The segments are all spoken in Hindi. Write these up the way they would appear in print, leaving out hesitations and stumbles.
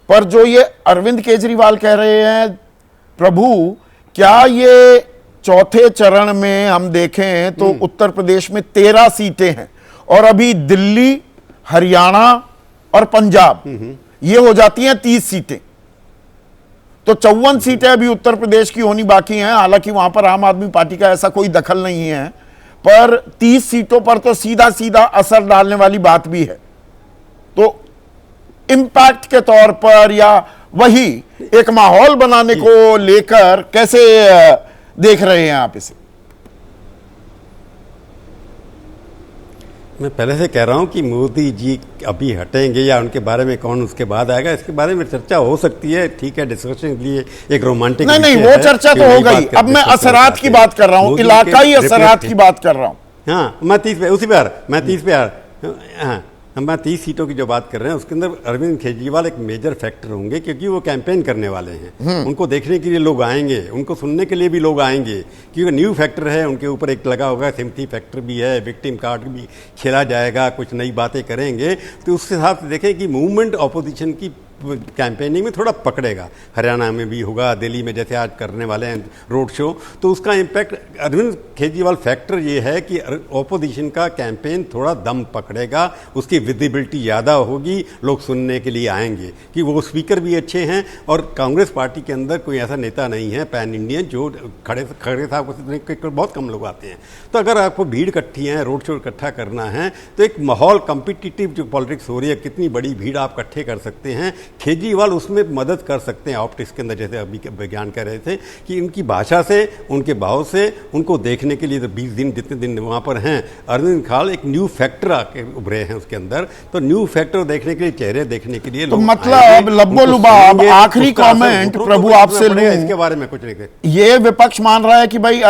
पर जो ये अरविंद केजरीवाल कह रहे हैं, प्रभु क्या ये चौथे चरण में हम देखें तो उत्तर प्रदेश में 13 सीटें हैं और अभी दिल्ली, हरियाणा और पंजाब ये हो जाती हैं 30 सीटें, तो 54 सीटें अभी उत्तर प्रदेश की होनी बाकी हैं। हालांकि वहां पर आम आदमी पार्टी का ऐसा कोई दखल नहीं है, पर 30 सीटों पर तो सीधा सीधा असर डालने वाली बात भी है। तो इंपैक्ट के तौर पर या वही एक माहौल बनाने को लेकर कैसे देख रहे हैं आप इसे? मैं पहले से कह रहा हूं कि मोदी जी अभी हटेंगे या उनके बारे में कौन उसके बाद आएगा, इसके बारे में चर्चा हो सकती है, ठीक है, डिस्कशन के लिए एक रोमांटिक नहीं, वो चर्चा तो हो गई। अब मैं असरात की बात कर रहा हूं, इलाकाई असरात की बात कर रहा हूं। हाँ, मैं 30 पे हाँ, हम 30 सीटों की जो बात कर रहे हैं उसके अंदर अरविंद केजरीवाल एक मेजर फैक्टर होंगे, क्योंकि वो कैंपेन करने वाले हैं। उनको देखने के लिए लोग आएंगे, उनको सुनने के लिए भी लोग आएंगे, क्योंकि न्यू फैक्टर है, उनके ऊपर एक लगा होगा, सिम्पथी फैक्टर भी है, विक्टिम कार्ड भी खेला जाएगा, कुछ नई बातें करेंगे। तो उसके हिसाब से देखें कि मूवमेंट ऑपोजिशन की कैंपेनिंग में थोड़ा पकड़ेगा। हरियाणा में भी होगा, दिल्ली में जैसे आज करने वाले हैं रोड शो, तो उसका इम्पैक्ट अरविंद केजरीवाल फैक्टर ये है कि ऑपोजिशन का कैंपेन थोड़ा दम पकड़ेगा, उसकी विजिबिलिटी ज़्यादा होगी, लोग सुनने के लिए आएंगे कि वो स्पीकर भी अच्छे हैं। और कांग्रेस पार्टी के अंदर कोई ऐसा नेता नहीं है पैन इंडियन जो खड़े साहब को बहुत कम लोग आते हैं। तो अगर आपको भीड़ इकट्ठी है, रोड शो इकट्ठा करना है, तो एक माहौल कॉम्पिटिटिव जो पॉलिटिक्स हो रही है, कितनी बड़ी भीड़ आप इकट्ठे कर सकते हैं, केजरीवाल उसमें मदद कर सकते हैं ऑप्टिक्स के अंदर। जैसे अभी विज्ञान कह रहे थे कि उनकी भाषा से, उनके भाव से उनको देखने के लिए तो 20 दिन जितने दिन वहां पर हैं, अरविंद खाल एक न्यू फैक्टर आके उभरे हैं उसके अंदर। तो न्यू फैक्टर देखने के लिए, चेहरे देखने के लिए तो मतलब लब्बो लुबाब आखिरी कमेंट प्रभु आपसे लूं, इसके बारे में कुछ नहीं। ये विपक्ष मान रहा है कि भाई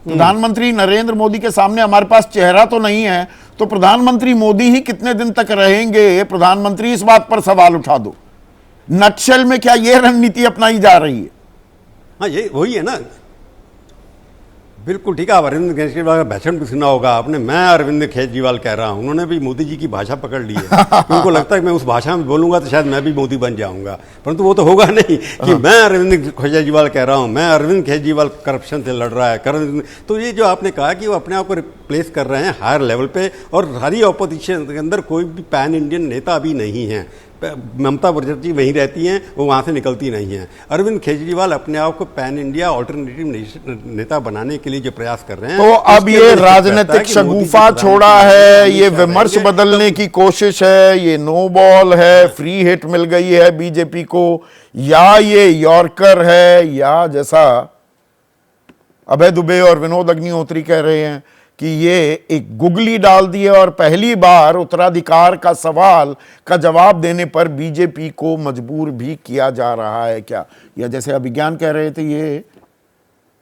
प्रधानमंत्री नरेंद्र मोदी के सामने हमारे पास चेहरा तो नहीं है, तो प्रधानमंत्री मोदी ही कितने दिन तक रहेंगे प्रधानमंत्री, इस बात पर सवाल उठा दो। नक्सल में क्या यह रणनीति अपनाई जा रही है? हाँ, ये वही है ना, बिल्कुल ठीक है। आप अरविंद केजरीवाल का भाषण भी सुना होगा आपने, मैं अरविंद केजरीवाल कह रहा हूं। उन्होंने भी मोदी जी की भाषा पकड़ ली है। उनको लगता है कि मैं उस भाषा में बोलूंगा तो शायद मैं भी मोदी बन जाऊंगा, परंतु वो तो होगा नहीं कि मैं अरविंद केजरीवाल कह रहा हूं, मैं अरविंद केजरीवाल करप्शन से लड़ रहा है। तो ये जो आपने कहा कि वो अपने आप को रिप्लेस कर रहे हैं हायर लेवल पे, और सारी ऑपोजिशन के अंदर कोई भी पैन इंडियन नेता अभी नहीं है। ममता बनर्जी वहीं रहती हैं, वो वहाँ से निकलती नहीं हैं। अरविंद केजरीवाल अपने आप को पैन इंडिया ऑल्टरनेटिव नेता बनाने के लिए जो प्रयास कर रहे हैं, तो अब ये राजनीतिक शगुफा छोड़ा है, ये विमर्श बदलने की कोशिश है, ये नो बॉल है, फ्री हिट मिल गई है बीजेपी को, या ये यॉर्कर है, या जैसा अभय दुबे और विनोद अग्निहोत्री कह रहे हैं कि ये एक गुगली डाल दी है और पहली बार उत्तराधिकार का सवाल का जवाब देने पर बीजेपी को मजबूर भी किया जा रहा है क्या? या जैसे अभिज्ञान कह रहे थे, ये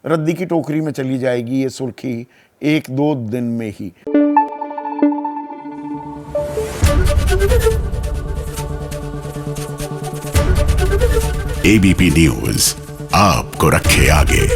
रद्दी की टोकरी में चली जाएगी ये सुर्खी 1-2 दिन में ही। एबीपी न्यूज आपको रखे आगे।